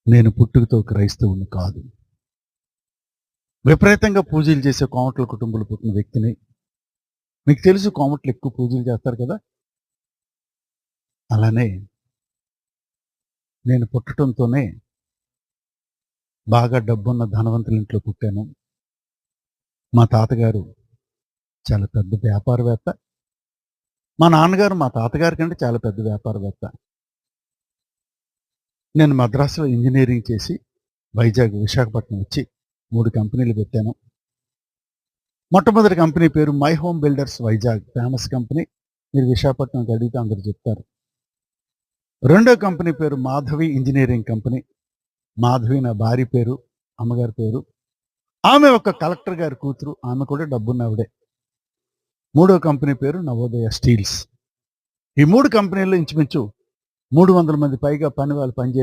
నేను పుట్టుకతో క్రైస్తవుని కాదు. విపరీతంగా పూజలు చేసే కోమట్ల కుటుంబంలో పుట్టిన వ్యక్తిని. మీకు తెలుసు కోమట్లు ఎక్కువ పూజలు చేస్తారు కదా! అలానే నేను పుట్టటంతోనే బాగా డబ్బున్న ధనవంతుల ఇంట్లో పుట్టాను. మా తాతగారు చాలా పెద్ద వ్యాపారవేత్త. మా నాన్నగారు మా తాతగారి కంటే చాలా పెద్ద వ్యాపారవేత్త. నేను మద్రాసులో ఇంజినీరింగ్ చేసి వైజాగ్, విశాఖపట్నం వచ్చి 3 కంపెనీలు పెట్టాను. మొట్టమొదటి కంపెనీ పేరు my home builders Vizag, famous company. మీరు విశాఖపట్నంకి అడిగితే అందరూ చెప్తారు. రెండో కంపెనీ పేరు మాధవి ఇంజినీరింగ్ కంపెనీ. మాధవి నా భార్య పేరు, అమ్మగారి పేరు. ఆమె ఒక కలెక్టర్ గారి కూతురు, ఆమె కూడా డబ్బున్నవిడే. మూడో కంపెనీ పేరు నవోదయ స్టీల్స్. ఈ 3 కంపెనీల్లో ఇంచుమించు 300 మంది పైగా పని వాళ్ళు పనిచేసి